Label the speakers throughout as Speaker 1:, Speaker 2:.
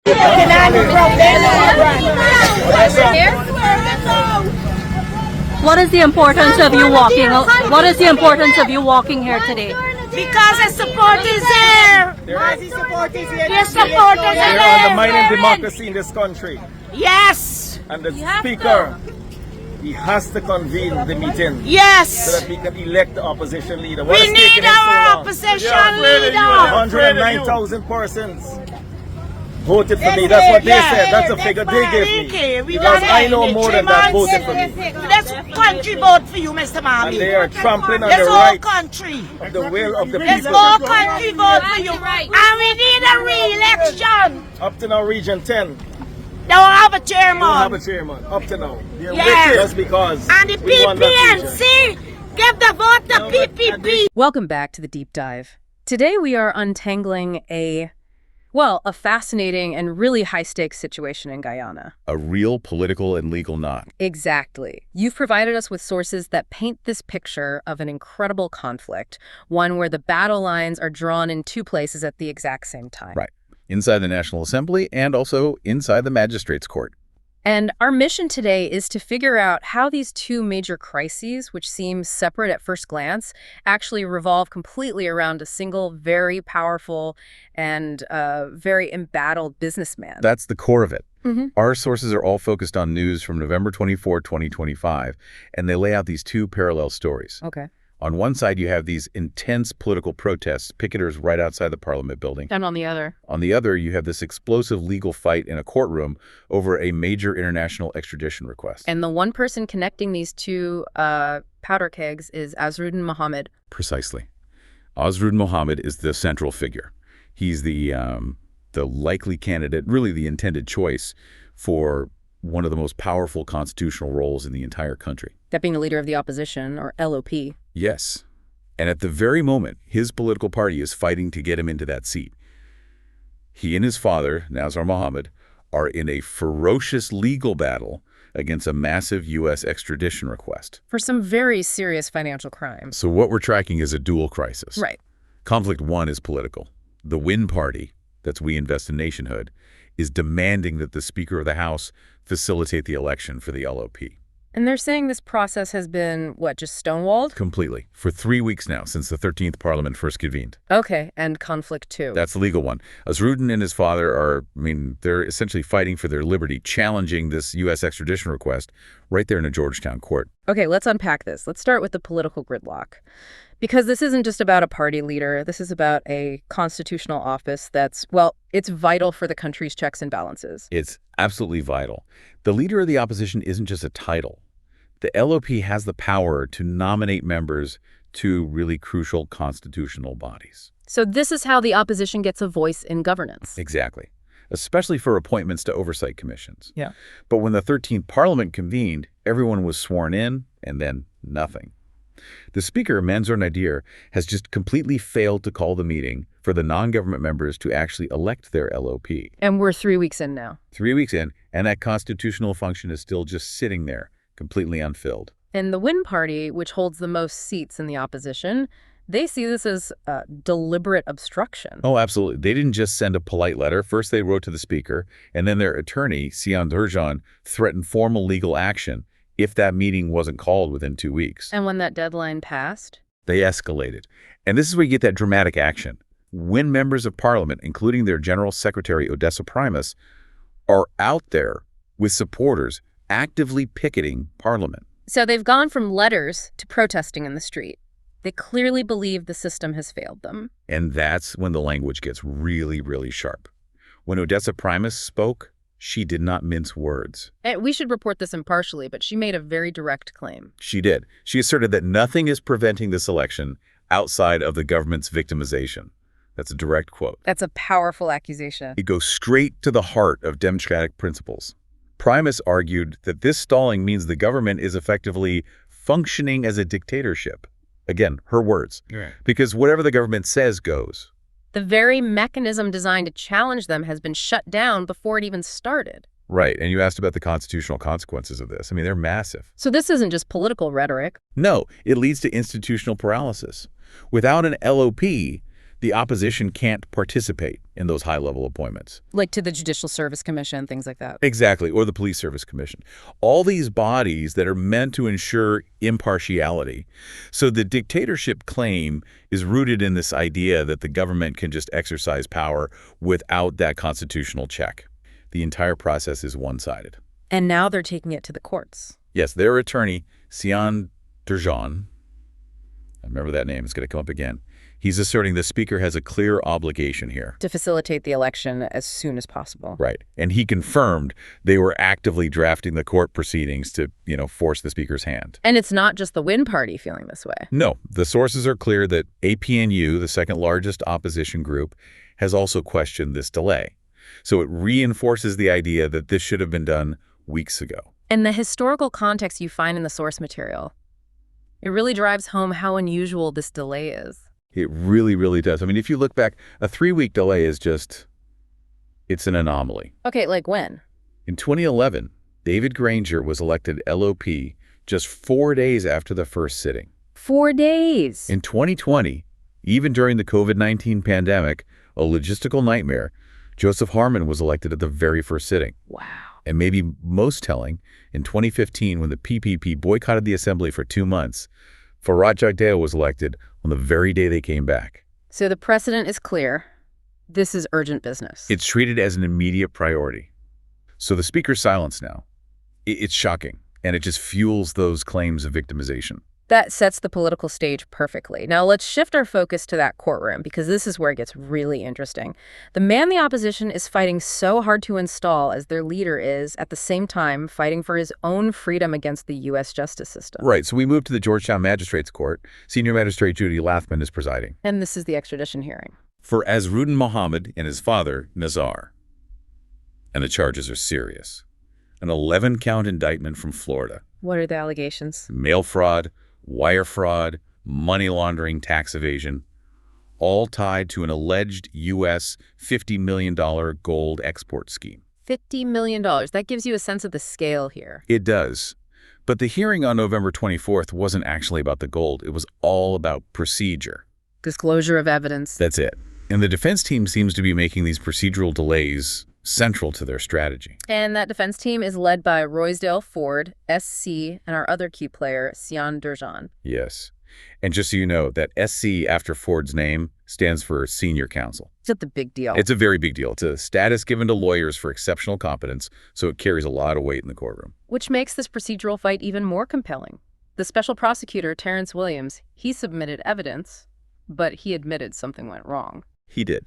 Speaker 1: What is the importance of you walking? What is the importance of you walking here today?
Speaker 2: Because the support is there. Your support is there.
Speaker 3: They're undermining democracy in this country.
Speaker 2: Yes.
Speaker 3: And the speaker, he has to convene the meeting.
Speaker 2: Yes.
Speaker 3: So that we can elect the opposition leader.
Speaker 2: We need our opposition leader.
Speaker 3: 109,000 persons voted for me. That's what they said. That's the figure they gave me. Because I know more than that voted for me.
Speaker 2: This country vote for you, Mr. Mohammed.
Speaker 3: And they are trampling on
Speaker 2: this
Speaker 3: the
Speaker 2: whole
Speaker 3: right
Speaker 2: country.
Speaker 3: of the will of the
Speaker 2: This
Speaker 3: people.
Speaker 2: whole country vote for you. And we need a re-election.
Speaker 3: Up to now, Region 10.
Speaker 2: Don't have a chairman.
Speaker 3: Don't have a chairman. Up to now. They're
Speaker 2: Yes.
Speaker 3: wicked just because
Speaker 2: And the
Speaker 3: we won that region.
Speaker 2: PPNC, give the vote to PPP.
Speaker 4: Welcome back to the Deep Dive. Today we are untangling a fascinating and really high-stakes situation in Guyana.
Speaker 5: A real political and legal knot.
Speaker 4: Exactly. You've provided us with sources that paint this picture of an incredible conflict, one where the battle lines are drawn in two places at the exact same time.
Speaker 5: Right. Inside the National Assembly and also inside the Magistrates Court.
Speaker 4: And our mission today is to figure out how these two major crises, which seem separate at first glance, actually revolve completely around a single, very powerful and very embattled businessman.
Speaker 5: That's the core of it.
Speaker 4: Mm-hmm.
Speaker 5: Our sources are all focused on news from November 24, 2025, and they lay out these two parallel stories.
Speaker 4: Okay.
Speaker 5: On one side, you have these intense political protests, picketers right outside the Parliament building.
Speaker 4: And on the other?
Speaker 5: On the other, you have this explosive legal fight in a courtroom over a major international extradition request.
Speaker 4: And the one person connecting these two powder kegs is Azruddin Mohammed.
Speaker 5: Precisely. Azruddin Mohammed is the central figure. He's the likely candidate, really the intended choice for one of the most powerful constitutional roles in the entire country.
Speaker 4: That being the leader of the opposition, or LOP.
Speaker 5: Yes. And at the very moment, his political party is fighting to get him into that seat. He and his father, Nazar Mohammed, are in a ferocious legal battle against a massive U.S. extradition request.
Speaker 4: For some very serious financial crimes.
Speaker 5: So what we're tracking is a dual crisis.
Speaker 4: Right.
Speaker 5: Conflict one is political. The Win Party, that's We Invest in Nationhood, is demanding that the Speaker of the House facilitate the election for the LOP.
Speaker 4: And they're saying this process has been, just stonewalled?
Speaker 5: Completely. For 3 weeks now, since the 13th Parliament first convened.
Speaker 4: Okay, and conflict two.
Speaker 5: That's the legal one. Azruddin and his father they're essentially fighting for their liberty, challenging this U.S. extradition request right there in a Georgetown court.
Speaker 4: Okay, let's unpack this. Let's start with the political gridlock. Because this isn't just about a party leader. This is about a constitutional office that's, it's vital for the country's checks and balances.
Speaker 5: It's absolutely vital. The leader of the opposition isn't just a title. The LOP has the power to nominate members to really crucial constitutional bodies.
Speaker 4: So this is how the opposition gets a voice in governance.
Speaker 5: Exactly. Especially for appointments to oversight commissions.
Speaker 4: Yeah.
Speaker 5: But when the 13th Parliament convened, everyone was sworn in and then nothing. The Speaker, Mansour Nadir, has just completely failed to call the meeting for the non-government members to actually elect their LOP.
Speaker 4: And we're 3 weeks in now.
Speaker 5: 3 weeks in, and that constitutional function is still just sitting there, completely unfilled.
Speaker 4: And the Win Party, which holds the most seats in the opposition, they see this as deliberate obstruction.
Speaker 5: Oh, absolutely. They didn't just send a polite letter. First, they wrote to the Speaker, and then their attorney, Sian Durjan, threatened formal legal action if that meeting wasn't called within 2 weeks.
Speaker 4: And when that deadline passed?
Speaker 5: They escalated. And this is where you get that dramatic action. When members of Parliament, including their General Secretary Odessa Primus, are out there with supporters actively picketing Parliament.
Speaker 4: So they've gone from letters to protesting in the street. They clearly believe the system has failed them.
Speaker 5: And that's when the language gets really, really sharp. When Odessa Primus spoke, she did not mince words.
Speaker 4: And we should report this impartially, but she made a very direct claim.
Speaker 5: She did. She asserted that nothing is preventing this election outside of the government's victimization. That's a direct quote.
Speaker 4: That's a powerful accusation.
Speaker 5: It goes straight to the heart of democratic principles. Primus argued that this stalling means the government is effectively functioning as a dictatorship. Again, her words.
Speaker 3: Right.
Speaker 5: Because whatever the government says goes.
Speaker 4: The very mechanism designed to challenge them has been shut down before it even started.
Speaker 5: Right, and you asked about the constitutional consequences of this. I mean, they're massive.
Speaker 4: So this isn't just political rhetoric.
Speaker 5: No, it leads to institutional paralysis. Without an LOP, the opposition can't participate in those high-level appointments.
Speaker 4: Like to the Judicial Service Commission, things like that.
Speaker 5: Exactly, or the Police Service Commission. All these bodies that are meant to ensure impartiality. So the dictatorship claim is rooted in this idea that the government can just exercise power without that constitutional check. The entire process is one-sided.
Speaker 4: And now they're taking it to the courts.
Speaker 5: Yes, their attorney, Sian Durjan, I remember that name, it's going to come up again. He's asserting the speaker has a clear obligation here.
Speaker 4: To facilitate the election as soon as possible.
Speaker 5: Right. And he confirmed they were actively drafting the court proceedings to, force the speaker's hand.
Speaker 4: And it's not just the Win Party feeling this way.
Speaker 5: No. The sources are clear that APNU, the second largest opposition group, has also questioned this delay. So it reinforces the idea that this should have been done weeks ago.
Speaker 4: And the historical context you find in the source material, it really drives home how unusual this delay is.
Speaker 5: It really, really does. I mean, if you look back, a 3-week delay is it's an anomaly.
Speaker 4: Okay, like when?
Speaker 5: In 2011, David Granger was elected LOP just 4 days after the first sitting.
Speaker 4: 4 days?
Speaker 5: In 2020, even during the COVID-19 pandemic, a logistical nightmare, Joseph Harmon was elected at the very first sitting.
Speaker 4: Wow.
Speaker 5: And maybe most telling, in 2015, when the PPP boycotted the assembly for 2 months, Farhat Jagdeo was elected on the very day they came back.
Speaker 4: So the precedent is clear. This is urgent business.
Speaker 5: It's treated as an immediate priority. So the speaker's silence now, it's shocking, and it just fuels those claims of victimization.
Speaker 4: That sets the political stage perfectly. Now let's shift our focus to that courtroom, because this is where it gets really interesting. The man the opposition is fighting so hard to install as their leader is, at the same time, fighting for his own freedom against the U.S. justice system.
Speaker 5: Right, so we moved to the Georgetown Magistrates Court. Senior Magistrate Judy Lathman is presiding.
Speaker 4: And this is the extradition hearing.
Speaker 5: For Azruddin Mohammed and his father, Nazar. And the charges are serious. An 11-count indictment from Florida.
Speaker 4: What are the allegations?
Speaker 5: Mail fraud, wire fraud, money laundering, tax evasion, all tied to an alleged U.S. $50 million gold export scheme.
Speaker 4: $50 million. That gives you a sense of the scale here.
Speaker 5: It does. But the hearing on November 24th wasn't actually about the gold. It was all about procedure.
Speaker 4: Disclosure of evidence.
Speaker 5: That's it. And the defense team seems to be making these procedural delays central to their strategy.
Speaker 4: And that defense team is led by Roysdale Ford, SC, and our other key player, Sian Durjan.
Speaker 5: Yes. And just so you know, that SC after Ford's name stands for Senior Counsel.
Speaker 4: It's a big deal.
Speaker 5: It's a very big deal. It's a status given to lawyers for exceptional competence, so it carries a lot of weight in the courtroom.
Speaker 4: Which makes this procedural fight even more compelling. The special prosecutor, Terrence Williams, he submitted evidence, but he admitted something went wrong.
Speaker 5: He did.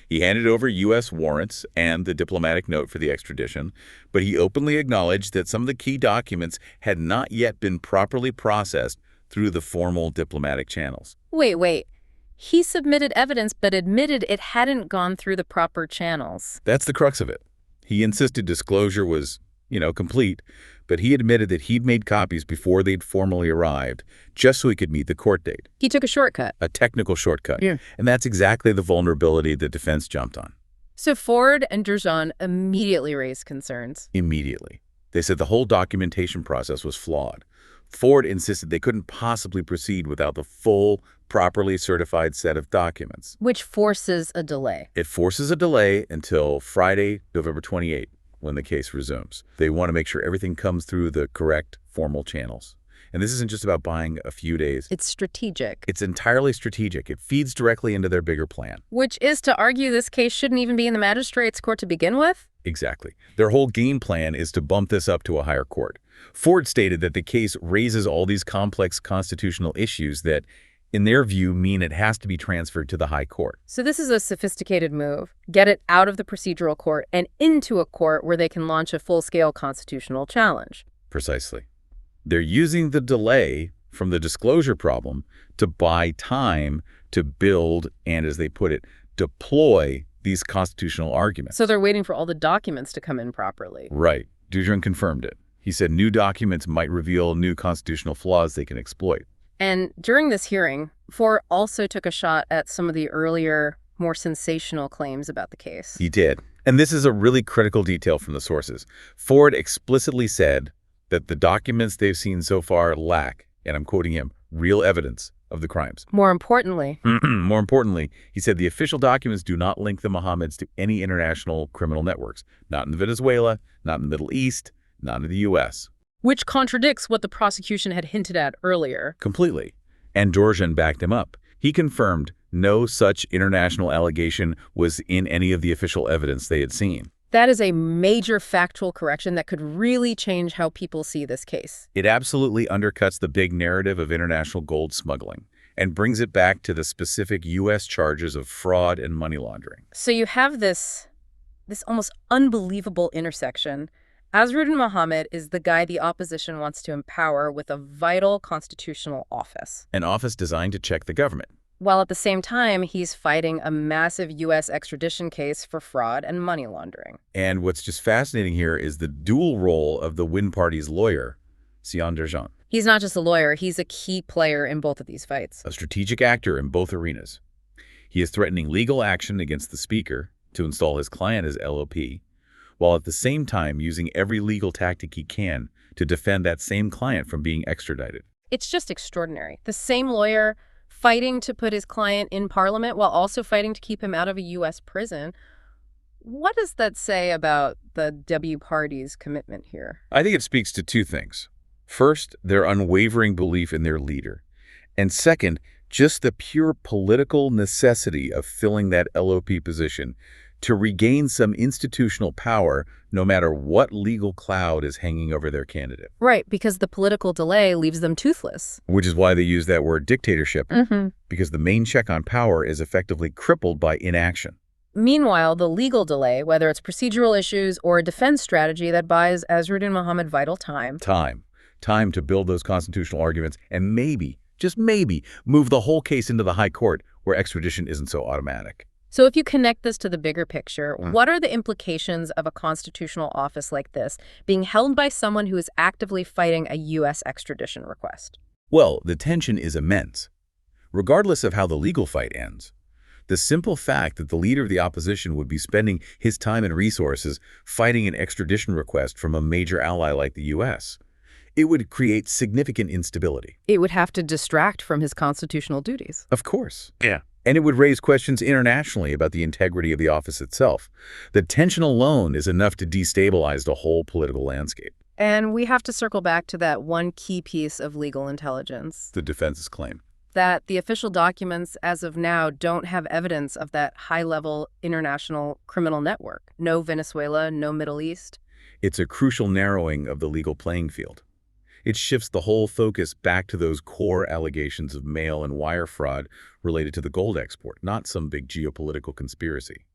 Speaker 5: He handed over U.S. warrants and the diplomatic note for the extradition, but he openly acknowledged that some of the key documents had not yet been properly processed through the formal diplomatic channels.
Speaker 4: Wait. He submitted evidence but admitted it hadn't gone through the proper channels.
Speaker 5: That's the crux of it. He insisted disclosure was, complete, but he admitted that he'd made copies before they'd formally arrived, just so he could meet the court date.
Speaker 4: He took a shortcut.
Speaker 5: A technical shortcut.
Speaker 4: Yeah.
Speaker 5: And that's exactly the vulnerability the defense jumped on.
Speaker 4: So Ford and Durjan immediately raised concerns.
Speaker 5: Immediately. They said the whole documentation process was flawed. Ford insisted they couldn't possibly proceed without the full, properly certified set of documents.
Speaker 4: Which forces a delay.
Speaker 5: It forces a delay until Friday, November 28th. When the case resumes. They want to make sure everything comes through the correct formal channels. And this isn't just about buying a few days.
Speaker 4: It's strategic.
Speaker 5: It's entirely strategic. It feeds directly into their bigger plan.
Speaker 4: Which is to argue this case shouldn't even be in the magistrate's court to begin with?
Speaker 5: Exactly. Their whole game plan is to bump this up to a higher court. Ford stated that the case raises all these complex constitutional issues that, in their view, mean it has to be transferred to the high court.
Speaker 4: So this is a sophisticated move. Get it out of the procedural court and into a court where they can launch a full-scale constitutional challenge.
Speaker 5: Precisely. They're using the delay from the disclosure problem to buy time to build and, as they put it, deploy these constitutional arguments.
Speaker 4: So they're waiting for all the documents to come in properly.
Speaker 5: Right. Durjan confirmed it. He said new documents might reveal new constitutional flaws they can exploit.
Speaker 4: And during this hearing, Ford also took a shot at some of the earlier, more sensational claims about the case.
Speaker 5: He did. And this is a really critical detail from the sources. Ford explicitly said that the documents they've seen so far lack, and I'm quoting him, real evidence of the crimes.
Speaker 4: More importantly,
Speaker 5: he said the official documents do not link the Mohameds to any international criminal networks. Not in Venezuela, not in the Middle East, not in the U.S.
Speaker 4: Which contradicts what the prosecution had hinted at earlier.
Speaker 5: Completely. And Dorjan backed him up. He confirmed no such international allegation was in any of the official evidence they had seen.
Speaker 4: That is a major factual correction that could really change how people see this case.
Speaker 5: It absolutely undercuts the big narrative of international gold smuggling and brings it back to the specific U.S. charges of fraud and money laundering.
Speaker 4: So you have this almost unbelievable intersection. Azruddin Mohammed is the guy the opposition wants to empower with a vital constitutional office.
Speaker 5: An office designed to check the government.
Speaker 4: While at the same time, he's fighting a massive U.S. extradition case for fraud and money laundering.
Speaker 5: And what's just fascinating here is the dual role of the Win Party's lawyer, Sion Dorjan.
Speaker 4: He's not just a lawyer, he's a key player in both of these fights.
Speaker 5: A strategic actor in both arenas. He is threatening legal action against the speaker to install his client as LOP, while at the same time using every legal tactic he can to defend that same client from being extradited.
Speaker 4: It's just extraordinary. The same lawyer fighting to put his client in parliament while also fighting to keep him out of a U.S. prison. What does that say about the W Party's commitment here?
Speaker 5: I think it speaks to two things. First, their unwavering belief in their leader. And second, just the pure political necessity of filling that LOP position to regain some institutional power no matter what legal cloud is hanging over their candidate.
Speaker 4: Right, because the political delay leaves them toothless.
Speaker 5: Which is why they use that word dictatorship, because the main check on power is effectively crippled by inaction.
Speaker 4: Meanwhile, the legal delay, whether it's procedural issues or a defense strategy that buys Azruddin Mohammed vital time.
Speaker 5: Time to build those constitutional arguments and maybe, just maybe, move the whole case into the high court where extradition isn't so automatic.
Speaker 4: So if you connect this to the bigger picture, what are the implications of a constitutional office like this being held by someone who is actively fighting a U.S. extradition request?
Speaker 5: Well, the tension is immense. Regardless of how the legal fight ends, the simple fact that the leader of the opposition would be spending his time and resources fighting an extradition request from a major ally like the U.S., it would create significant instability.
Speaker 4: It would have to distract from his constitutional duties.
Speaker 5: Of course.
Speaker 3: Yeah.
Speaker 5: And it would raise questions internationally about the integrity of the office itself. The tension alone is enough to destabilize the whole political landscape.
Speaker 4: And we have to circle back to that one key piece of legal intelligence.
Speaker 5: The defense's claim.
Speaker 4: That the official documents as of now don't have evidence of that high-level international criminal network. No Venezuela, no Middle East.
Speaker 5: It's a crucial narrowing of the legal playing field. It shifts the whole focus back to those core allegations of mail and wire fraud related to the gold export, not some big geopolitical conspiracy.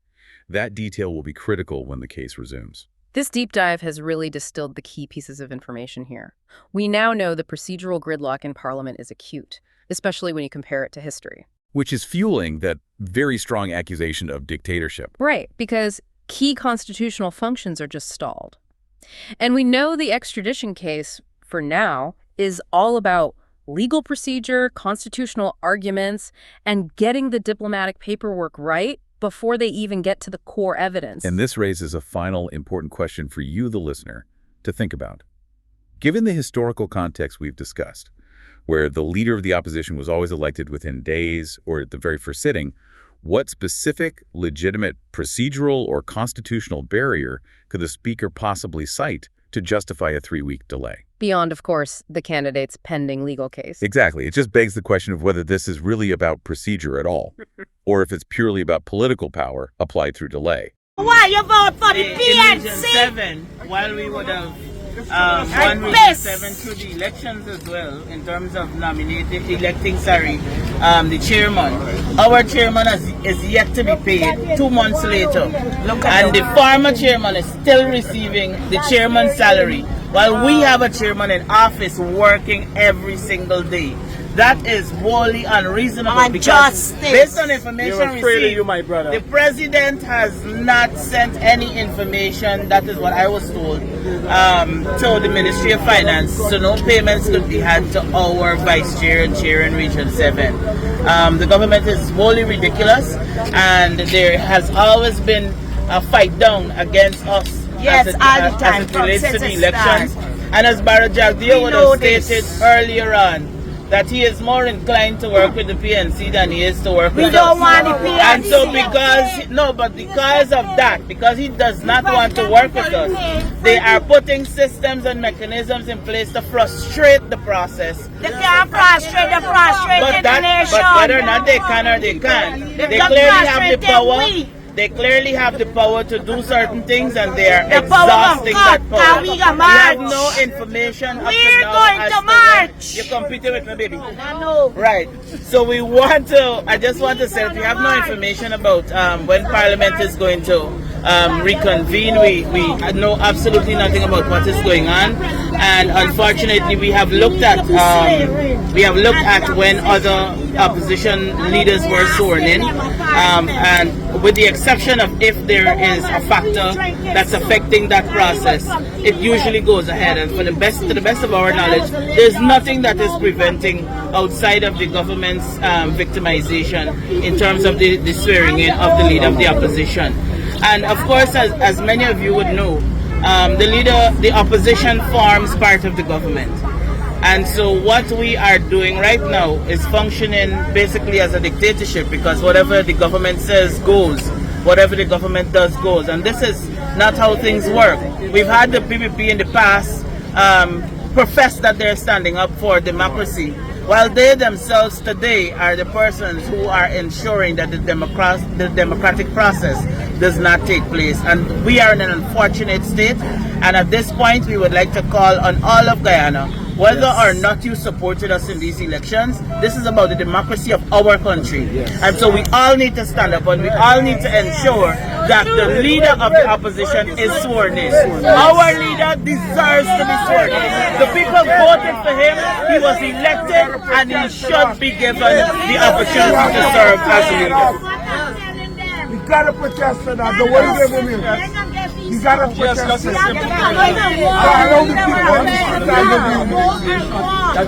Speaker 5: That detail will be critical when the case resumes.
Speaker 4: This deep dive has really distilled the key pieces of information here. We now know the procedural gridlock in Parliament is acute, especially when you compare it to history.
Speaker 5: Which is fueling that very strong accusation of dictatorship.
Speaker 4: Right, because key constitutional functions are just stalled. And we know the extradition case, for now, is all about legal procedure, constitutional arguments, and getting the diplomatic paperwork right before they even get to the core evidence.
Speaker 5: And this raises a final important question for you, the listener, to think about. Given the historical context we've discussed, where the leader of the opposition was always elected within days or at the very first sitting, what specific, legitimate, procedural, or constitutional barrier could the speaker possibly cite to justify a 3-week delay?
Speaker 4: Beyond, of course, the candidate's pending legal case.
Speaker 5: Exactly. It just begs the question of whether this is really about procedure at all, or if it's purely about political power applied through delay.
Speaker 2: Why you vote for the
Speaker 6: In Region
Speaker 2: PNC?
Speaker 6: 7, while we would have won Region
Speaker 2: pissed.
Speaker 6: 7 through the elections as well, in terms of electing the chairman. Our chairman is yet to be paid 2 months later. And the former chairman is still receiving the chairman's salary, while we have a chairman in office working every single day. That is wholly unreasonable because based on information
Speaker 3: You're afraid
Speaker 6: received,
Speaker 3: of you, my brother.
Speaker 6: the president has not sent any information, that is what I was told, to the Ministry of Finance, so no payments could be had to our vice chair and chair in Region 7. The government is wholly ridiculous, and there has always been a fight down against us
Speaker 2: Yes, all the time,
Speaker 6: as it relates to
Speaker 2: since
Speaker 6: the
Speaker 2: it
Speaker 6: elections.
Speaker 2: started.
Speaker 6: And as Barra Jagdeo would have stated earlier on, that he is more inclined to work with the PNC than he is to work
Speaker 2: We
Speaker 6: with
Speaker 2: don't
Speaker 6: us.
Speaker 2: want the PNC.
Speaker 6: And so because of that, because he does not want to work with us, they are putting systems and mechanisms in place to frustrate the process.
Speaker 2: They can't frustrate the nation.
Speaker 6: But whether or not they can or they can't, they clearly have the power. They clearly have the power to do certain things, and they are exhausting that power. We have no information up to
Speaker 2: We're
Speaker 6: now
Speaker 2: going
Speaker 6: as
Speaker 2: to
Speaker 6: when
Speaker 2: march.
Speaker 6: you're competing with me, baby.
Speaker 2: I know.
Speaker 6: Right. So I just want to say that we have no information about when Parliament is going to reconvene. We know absolutely nothing about what is going on, and unfortunately, we have looked at when other opposition leaders were sworn in, and with the exception of if there is a factor that's affecting that process, it usually goes ahead. And to the best of our knowledge, there's nothing that is preventing outside of the government's victimization in terms of the swearing in of the leader of the opposition. And of course, as many of you would know, the opposition forms part of the government. And so what we are doing right now is functioning basically as a dictatorship, because whatever the government says goes, whatever the government does goes. And this is not how things work. We've had the PPP in the past profess that they're standing up for democracy, while they themselves today are the persons who are ensuring that the democratic process does not take place. And we are in an unfortunate state, and at this point we would like to call on all of Guyana, whether or not you supported us in these elections, this is about the democracy of our country. And so we all need to stand up, and we all need to ensure that the leader of the opposition is sworn in. Our leader deserves to be sworn in. The people voted for him, he was elected, and he should be given the opportunity to serve as leader.
Speaker 7: You gotta protest for that. The way you give him in. You gotta protest for that. Follow the people.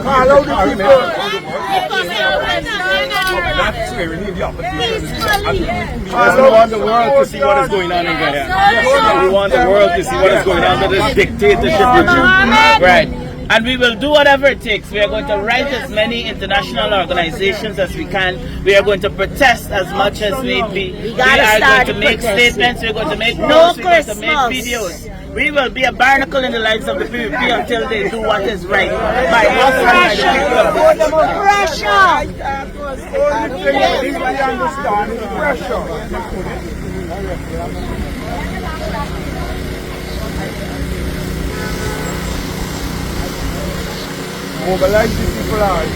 Speaker 7: Follow the people.
Speaker 3: We want the world to see what is going on in Guyana. We want the world to see what is going on with this dictatorship regime.
Speaker 6: Right. And we will do whatever it takes. We are going to write as many international organizations as we can. We are going to protest as much as need be. We are going to make statements. We are going to make posts. We are going to make videos. We will be a barnacle in the lives of the PPP until they do what is right by us and by the people of this country.
Speaker 2: Pressure.
Speaker 7: Mobilize the people out.